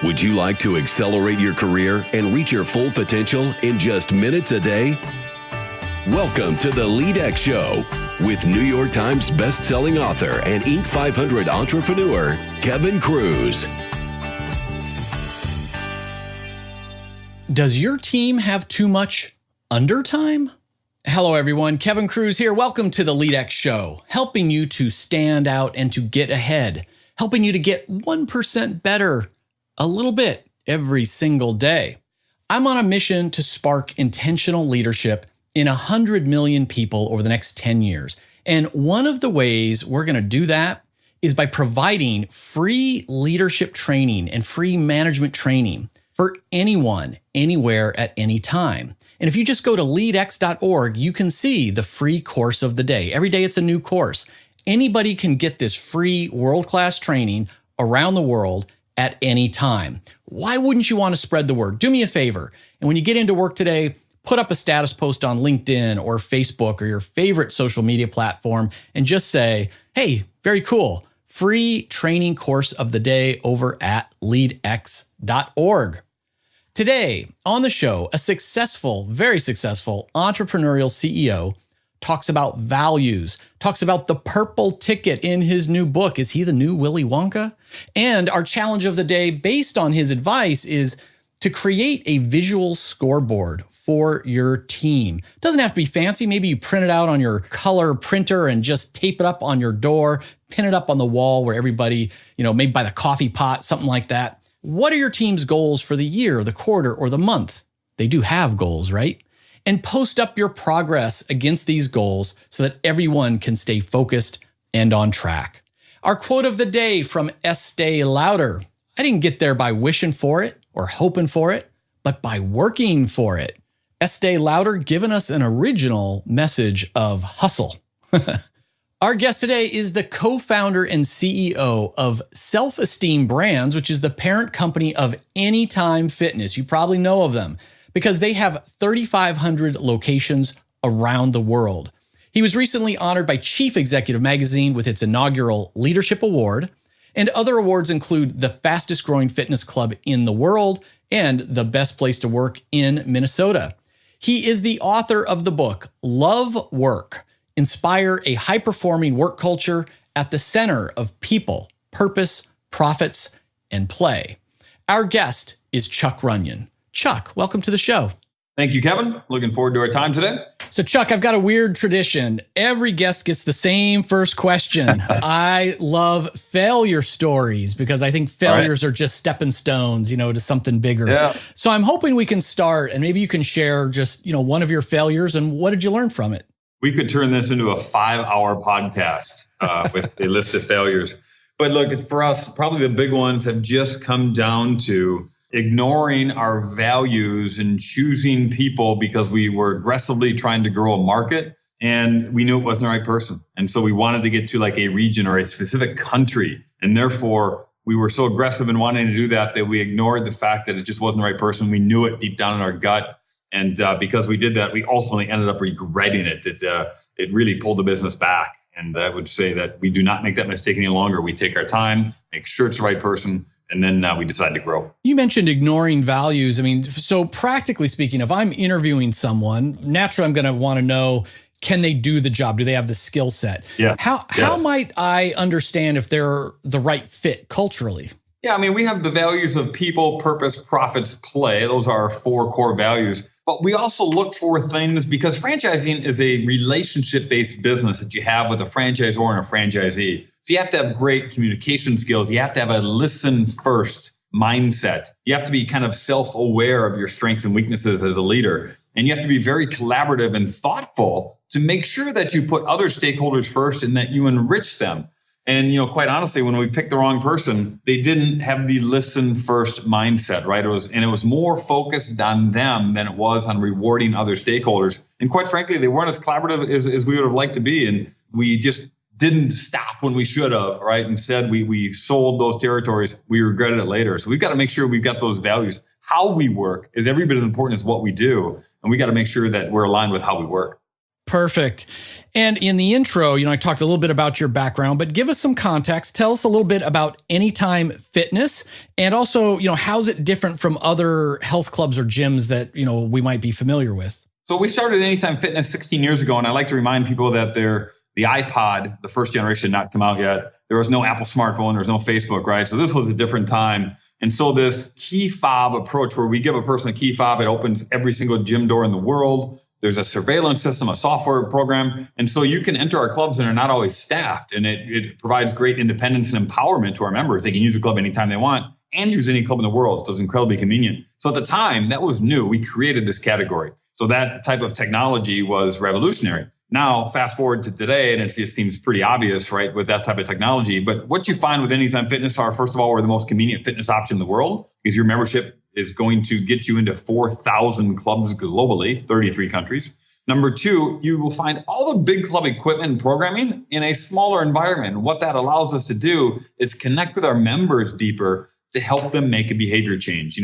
Would you like to accelerate your career and reach your full potential in just minutes a day? Welcome to the LEADx Show with New York Times best-selling author and Inc. 500 entrepreneur, Kevin Kruse. Does your team have too much undertime? Hello, everyone. Kevin Kruse here. Welcome to the LEADx Show, helping you to stand out and to get ahead, helping you to get 1% better a little bit every single day. I'm on a mission to spark intentional leadership in 100 million people over the next 10 years. And one of the ways we're going to do that is by providing free leadership training and free management training for anyone, anywhere, at any time. And if you just go to leadx.org, you can see the free course of the day. Every day it's a new course. Anybody can get this free world-class training around the world at any time. Why wouldn't you want to spread the word? Do me a favor. And when you get into work today, put up a status post on LinkedIn or Facebook or your favorite social media platform and just say, hey, very cool, free training course of the day over at leadx.org. Today on the show, a successful, very successful entrepreneurial CEO talks about values, talks about the purple ticket in his new book. Is he the new Willy Wonka? And our challenge of the day, based on his advice, is to create a visual scoreboard for your team. It doesn't have to be fancy. Maybe you print it out on your color printer and just tape it up on your door, pin it up on the wall where everybody, maybe by the coffee pot, something like that. What are your team's goals for the year, the quarter, or the month? They do have goals, right? And post up your progress against these goals so that everyone can stay focused and on track. Our quote of the day from Estee Lauder. I didn't get there by wishing for it or hoping for it, but by working for it. Estee Lauder giving us an original message of hustle. Our guest today is the co-founder and CEO of Self-Esteem Brands, which is the parent company of Anytime Fitness. You probably know of them because they have 3,500 locations around the world. He was recently honored by Chief Executive Magazine with its inaugural Leadership Award, and other awards include the fastest growing fitness club in the world and the best place to work in Minnesota. He is the author of the book, Love Work: Inspire a High-Performing Work Culture at the Center of People, Purpose, Profits, and Play. Our guest is Chuck Runyon. Chuck, welcome to the show. Thank you, Kevin. Looking forward to our time today. So Chuck, I've got a weird tradition. Every guest gets the same first question. I love failure stories because I think failures are just stepping stones, to something bigger. Yeah. So I'm hoping we can start and maybe you can share just, one of your failures and what did you learn from it? We could turn this into a 5-hour podcast with a list of failures. But look, for us, probably the big ones have just come down to ignoring our values and choosing people because we were aggressively trying to grow a market and we knew it wasn't the right person. And so we wanted to get to like a region or a specific country. And therefore, we were so aggressive in wanting to do that we ignored the fact that it just wasn't the right person. We knew it deep down in our gut. And because we did that, we ultimately ended up regretting it. It really pulled the business back. And I would say that we do not make that mistake any longer. We take our time, make sure it's the right person, and then we decide to grow. You mentioned ignoring values. I mean, so practically speaking, if I'm interviewing someone, naturally I'm going to want to know, can they do the job? Do they have the skill set? Yes. How might I understand if they're the right fit culturally? Yeah, I mean, we have the values of people, purpose, profits, play. Those are our 4 core values. But we also look for things because franchising is a relationship-based business that you have with a franchisor and a franchisee. So you have to have great communication skills. You have to have a listen first mindset. You have to be kind of self-aware of your strengths and weaknesses as a leader. And you have to be very collaborative and thoughtful to make sure that you put other stakeholders first and that you enrich them. And, quite honestly, when we picked the wrong person, they didn't have the listen first mindset, right? It was more focused on them than it was on rewarding other stakeholders. And quite frankly, they weren't as collaborative as we would have liked to be. And we just didn't stop when we should have, right? Instead, we sold those territories. We regretted it later. So we've got to make sure we've got those values. How we work is every bit as important as what we do. And we got to make sure that we're aligned with how we work. Perfect. And in the intro, I talked a little bit about your background, but give us some context. Tell us a little bit about Anytime Fitness, and also, how's it different from other health clubs or gyms that, we might be familiar with? So we started Anytime Fitness 16 years ago, and I like to remind people that the iPod, the first generation, had not come out yet. There was no Apple smartphone, there was no Facebook, right? So this was a different time. And so this key fob approach, where we give a person a key fob, it opens every single gym door in the world. There's a surveillance system, a software program. And so you can enter our clubs and are not always staffed. And it provides great independence and empowerment to our members. They can use the club anytime they want and use any club in the world. So it's incredibly convenient. So at the time, that was new. We created this category. So that type of technology was revolutionary. Now, fast forward to today, and it just seems pretty obvious, right, with that type of technology. But what you find with Anytime Fitness are, first of all, we're the most convenient fitness option in the world, because your membership is going to get you into 4,000 clubs globally, 33 countries. Number two, you will find all the big club equipment and programming in a smaller environment. And what that allows us to do is connect with our members deeper to help them make a behavior change.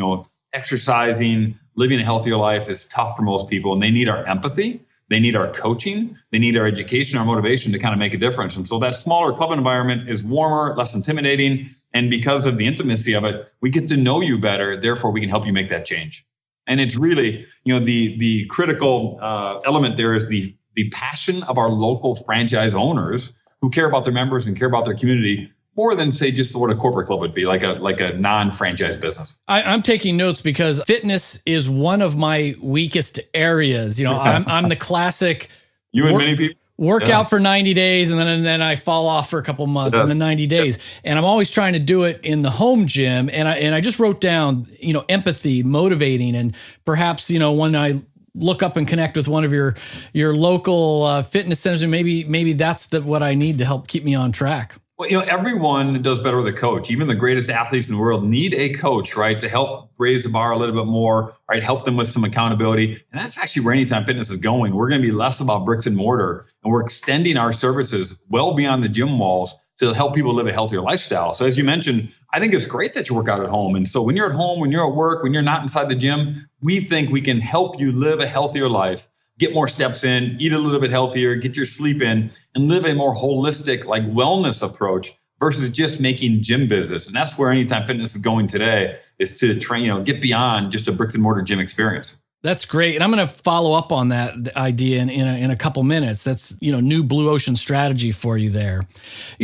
Exercising, living a healthier life is tough for most people, and they need our empathy. They need our coaching. They need our education, our motivation to kind of make a difference. And so that smaller club environment is warmer, less intimidating. And because of the intimacy of it, we get to know you better. Therefore, we can help you make that change. And it's really, the critical element there is the passion of our local franchise owners who care about their members and care about their community more than, say, just what a corporate club would be, like a non-franchise business. I'm taking notes because fitness is one of my weakest areas. I'm the classic. You and many people. Work out for 90 days and then I fall off for a couple months and then 90 days. And I'm always trying to do it in the home gym. And I just wrote down, empathy, motivating, and perhaps, when I look up and connect with one of your local fitness centers, and maybe that's what I need to help keep me on track. Well, everyone does better with a coach. Even the greatest athletes in the world need a coach, right, to help raise the bar a little bit more, right, help them with some accountability. And that's actually where Anytime Fitness is going. We're going to be less about bricks and mortar, and we're extending our services well beyond the gym walls to help people live a healthier lifestyle. So as you mentioned, I think it's great that you work out at home. And so when you're at home, when you're at work, when you're not inside the gym, we think we can help you live a healthier life, get more steps in, eat a little bit healthier, get your sleep in, and live a more holistic, wellness approach versus just making gym visits. And that's where Anytime Fitness is going today, is to train, get beyond just a bricks and mortar gym experience. That's great. And I'm going to follow up on that idea in a couple minutes. That's, new blue ocean strategy for you there.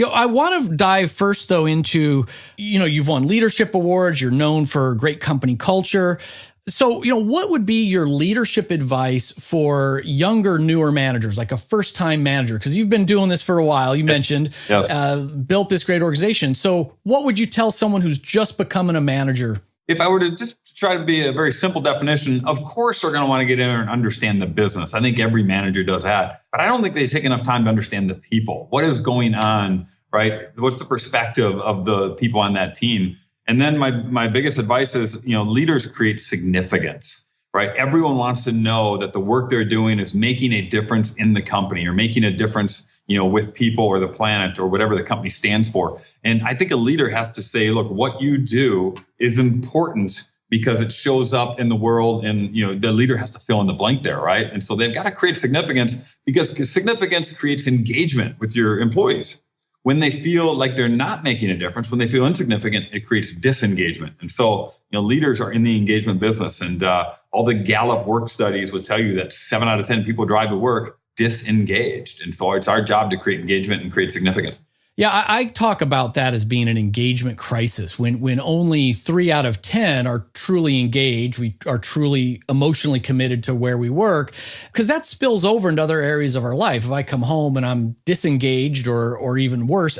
I want to dive first, though, into, you've won leadership awards. You're known for great company culture. So, what would be your leadership advice for younger, newer managers, like a first-time manager? Because you've been doing this for a while. You mentioned, built this great organization. So what would you tell someone who's just becoming a manager? If I were to just try to be a very simple definition, of course they're going to want to get in there and understand the business. I think every manager does that. But I don't think they take enough time to understand the people. What is going on, right? What's the perspective of the people on that team? And then my biggest advice is, leaders create significance, right? Everyone wants to know that the work they're doing is making a difference in the company, or making a difference, with people or the planet or whatever the company stands for. And I think a leader has to say, look, what you do is important because it shows up in the world, and, the leader has to fill in the blank there, right? And so they've got to create significance, because significance creates engagement with your employees. When they feel like they're not making a difference, when they feel insignificant, it creates disengagement. And so, leaders are in the engagement business, and all the Gallup work studies would tell you that 7 out of 10 people drive to work disengaged. And so it's our job to create engagement and create significance. Yeah, I talk about that as being an engagement crisis. When only 3 out of 10 are truly engaged, we are truly emotionally committed to where we work, because that spills over into other areas of our life. If I come home and I'm disengaged, or even worse,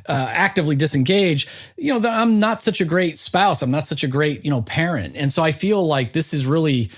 actively disengaged, then I'm not such a great spouse. I'm not such a great, parent. And so I feel like this is really,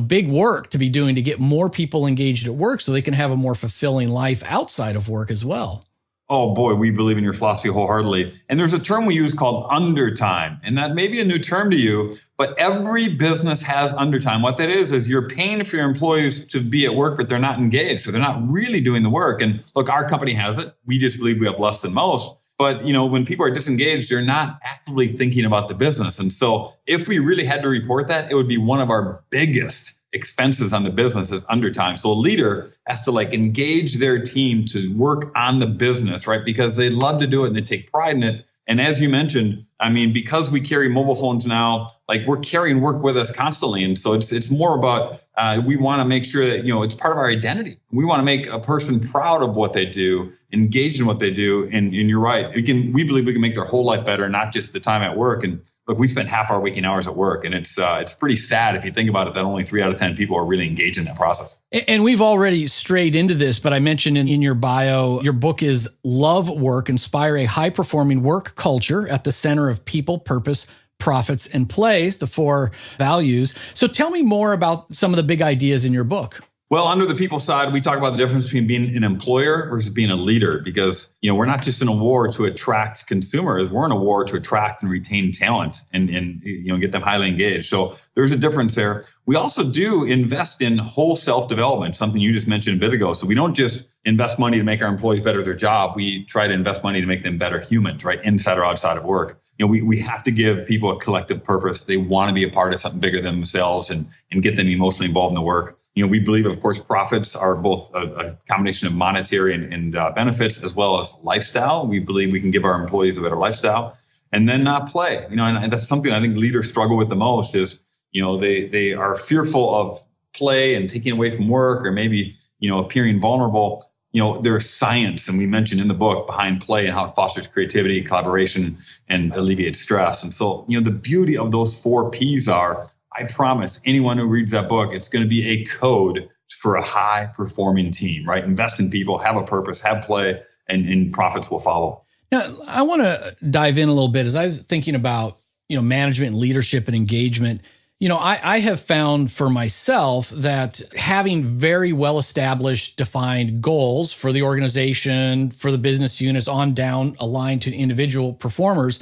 big work to be doing to get more people engaged at work so they can have a more fulfilling life outside of work as well. Oh boy, we believe in your philosophy wholeheartedly. And there's a term we use called undertime. And that may be a new term to you, but every business has undertime. What that is you're paying for your employees to be at work, but they're not engaged. So they're not really doing the work. And look, our company has it. We just believe we have less than most. But, when people are disengaged, they're not actively thinking about the business. And so if we really had to report that, it would be one of our biggest expenses on the business is undertime. So a leader has to engage their team to work on the business, right? Because they love to do it and they take pride in it. And as you mentioned, because we carry mobile phones now, we're carrying work with us constantly. And so it's more about, we want to make sure that, it's part of our identity. We want to make a person proud of what they do, engaged in what they do. And you're right. We believe we can make their whole life better, not just the time at work. And look, we spend half our waking hours at work, and it's pretty sad if you think about it that only 3 out of 10 people are really engaged in that process. And we've already strayed into this, but I mentioned in your bio, your book is Love Work, Inspire a High-Performing Work Culture at the Center of People, Purpose, Profits, and Plays, the 4 values. So tell me more about some of the big ideas in your book. Well, under the people side, we talk about the difference between being an employer versus being a leader, because, we're not just in a war to attract consumers. We're in a war to attract and retain talent and get them highly engaged. So there's a difference there. We also do invest in whole self-development, something you just mentioned a bit ago. So we don't just invest money to make our employees better at their job. We try to invest money to make them better humans, right? Inside or outside of work. We have to give people a collective purpose. They want to be a part of something bigger than themselves and get them emotionally involved in the work. We believe, of course, profits are both a combination of monetary and benefits as well as lifestyle. We believe we can give our employees a better lifestyle. And then play. And that's something I think leaders struggle with the most is, they are fearful of play and taking away from work or maybe, appearing vulnerable. There's science, and we mentioned in the book, behind play and how it fosters creativity, collaboration, and alleviates stress. And so, the beauty of those 4 Ps are, I promise anyone who reads that book, it's going to be a code for a high-performing team, right? Invest in people, have a purpose, have play, and profits will follow. Now, I want to dive in a little bit as I was thinking about, management and leadership and engagement. I have found for myself that having very well-established, defined goals for the organization, for the business units, on down, aligned to individual performers,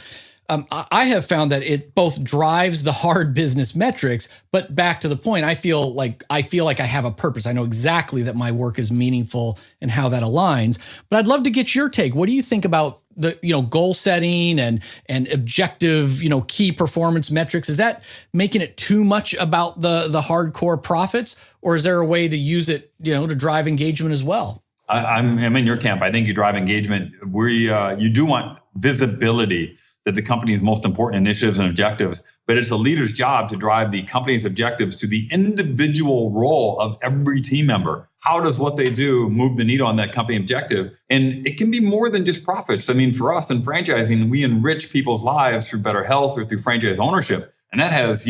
I have found that it both drives the hard business metrics, but back to the point, I feel like I have a purpose. I know exactly that my work is meaningful and how that aligns. But I'd love to get your take. What do you think about the goal setting and objective key performance metrics? Is that making it too much about the hardcore profits, or is there a way to use it to drive engagement as well? I'm in your camp. I think you drive engagement. You do want visibility that the company's most important initiatives and objectives, but it's a leader's job to drive the company's objectives to the individual role of every team member. How does what they do move the needle on that company objective? And it can be more than just profits. For us in franchising, we enrich people's lives through better health or through franchise ownership. And that has,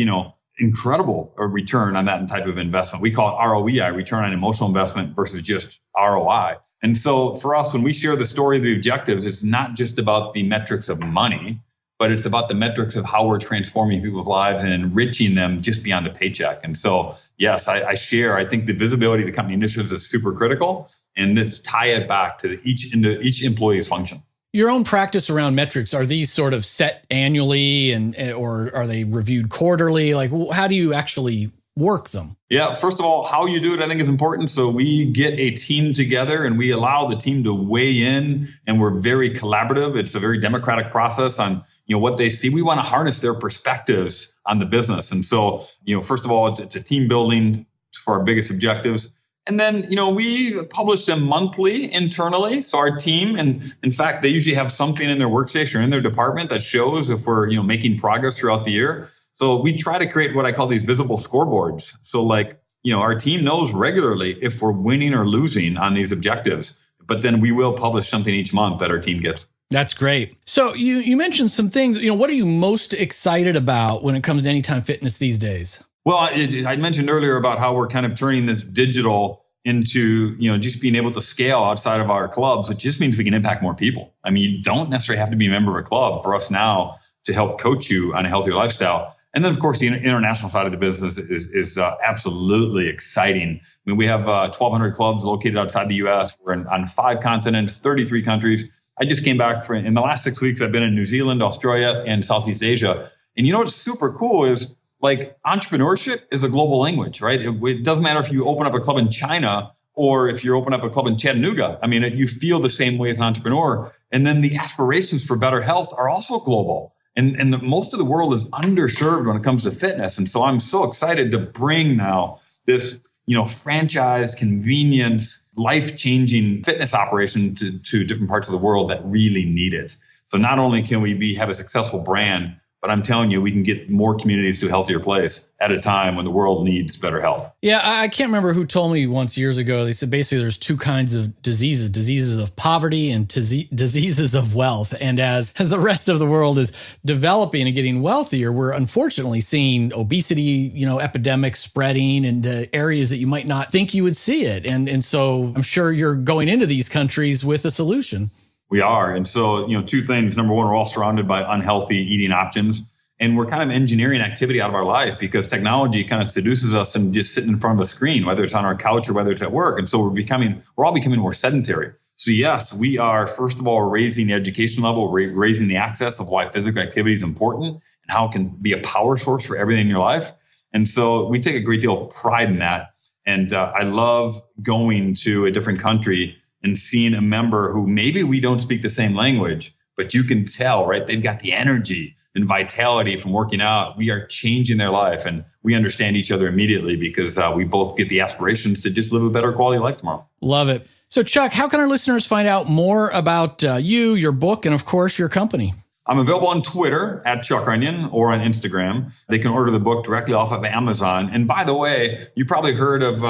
incredible return on that type of investment. We call it ROEI, return on emotional investment, versus just ROI. And so for us, when we share the story of the objectives, it's not just about the metrics of money, but it's about the metrics of how we're transforming people's lives and enriching them just beyond a paycheck. And so, yes, I think the visibility of the company initiatives is super critical, and this tie it back to each employee's function. Your own practice around metrics, are these sort of set annually or are they reviewed quarterly? How do you actually work them? Yeah, first of all, how you do it, I think, is important. So we get a team together and we allow the team to weigh in, and we're very collaborative. It's a very democratic process on what they see. We want to harness their perspectives on the business. And so, first of all, it's a team building for our biggest objectives. And then, we publish them monthly internally. So our team, and in fact, they usually have something in their workstation or in their department that shows if we're, making progress throughout the year. So we try to create what I call these visible scoreboards. So our team knows regularly if we're winning or losing on these objectives, but then we will publish something each month that our team gets. That's great. So you mentioned some things, what are you most excited about when it comes to Anytime Fitness these days? Well, I mentioned earlier about how we're kind of turning this digital into, just being able to scale outside of our clubs, which just means we can impact more people. You don't necessarily have to be a member of a club for us now to help coach you on a healthier lifestyle. And then, of course, the international side of the business is absolutely exciting. We have 1,200 clubs located outside the U.S. We're on 5 continents, 33 countries. I just came back in the last 6 weeks. I've been in New Zealand, Australia, and Southeast Asia. And what's super cool is entrepreneurship is a global language, right? It doesn't matter if you open up a club in China or if you're opening up a club in Chattanooga, I mean, you feel the same way as an entrepreneur. And then the aspirations for better health are also global. And most of the world is underserved when it comes to fitness. And so I'm so excited to bring now this, franchise, convenience, life-changing fitness operation to different parts of the world that really need it. So not only can we have a successful brand, but I'm telling you, we can get more communities to a healthier place at a time when the world needs better health. Yeah, I can't remember who told me once years ago, they said basically there's two kinds of diseases of poverty and diseases of wealth. And as the rest of the world is developing and getting wealthier, we're unfortunately seeing obesity, epidemics spreading into areas that you might not think you would see it. And so I'm sure you're going into these countries with a solution. We are. And so, two things. Number one, we're all surrounded by unhealthy eating options. And we're kind of engineering activity out of our life because technology kind of seduces us and just sitting in front of a screen, whether it's on our couch or whether it's at work. And so we're all becoming more sedentary. So yes, we are, first of all, raising the education level, raising the access of why physical activity is important and how it can be a power source for everything in your life. And so we take a great deal of pride in that. And I love going to a different country and seeing a member who maybe we don't speak the same language, but you can tell, right? They've got the energy and vitality from working out. We are changing their life and we understand each other immediately because we both get the aspirations to just live a better quality of life tomorrow. Love it. So Chuck, how can our listeners find out more about you, your book, and of course, your company? I'm available on Twitter at Chuck Runyon or on Instagram. They can order the book directly off of Amazon. And by the way, you probably heard of,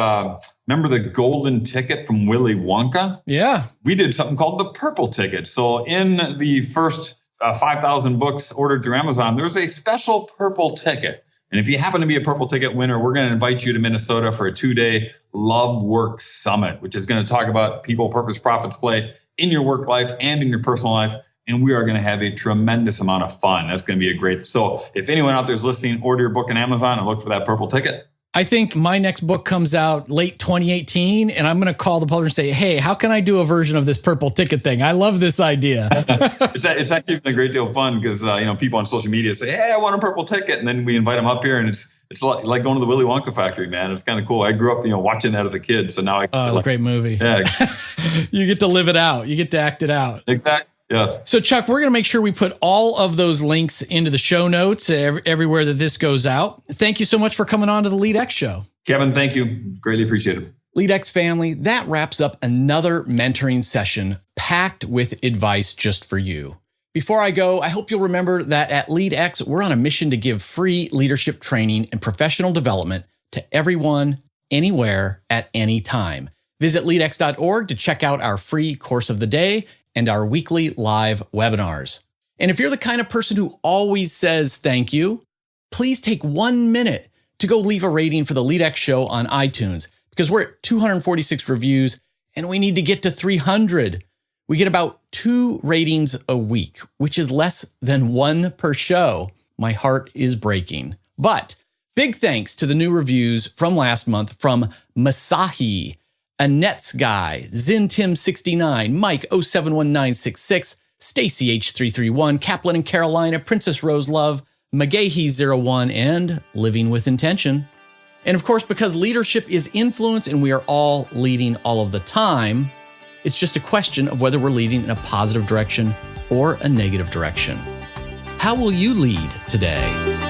remember the golden ticket from Willy Wonka? Yeah. We did something called the purple ticket. So in the first 5,000 books ordered through Amazon, there's a special purple ticket. And if you happen to be a purple ticket winner, we're going to invite you to Minnesota for a 2-day Love Work Summit, which is going to talk about people, purpose, profits, play in your work life and in your personal life. And we are going to have a tremendous amount of fun. That's going to be a great. So if anyone out there is listening, order your book on Amazon and look for that purple ticket. I think my next book comes out late 2018, and I'm going to call the publisher and say, hey, how can I do a version of this purple ticket thing? I love this idea. It's actually been a great deal of fun because, people on social media say, hey, I want a purple ticket. And then we invite them up here, and it's like going to the Willy Wonka factory, man. It's kind of cool. I grew up, watching that as a kid. So now great movie. Yeah. You get to live it out. You get to act it out. Exactly. Yes. So, Chuck, we're going to make sure we put all of those links into the show notes everywhere that this goes out. Thank you so much for coming on to the LEADx Show. Kevin, thank you. Greatly appreciate it. LEADx family, that wraps up another mentoring session packed with advice just for you. Before I go, I hope you'll remember that at LEADx, we're on a mission to give free leadership training and professional development to everyone, anywhere, at any time. Visit leadx.org to check out our free course of the day and our weekly live webinars. And if you're the kind of person who always says thank you, please take 1 minute to go leave a rating for the LEADx Show on iTunes, because we're at 246 reviews and we need to get to 300. We get about 2 ratings a week, which is less than 1 per show. My heart is breaking. But big thanks to the new reviews from last month from Masahi, Annette's Guy, ZinTim69, Mike 071966, Stacy H331, Kaplan and Carolina, Princess Rose Love, McGahee01, and Living with Intention. And of course, because leadership is influence and we are all leading all of the time, it's just a question of whether we're leading in a positive direction or a negative direction. How will you lead today?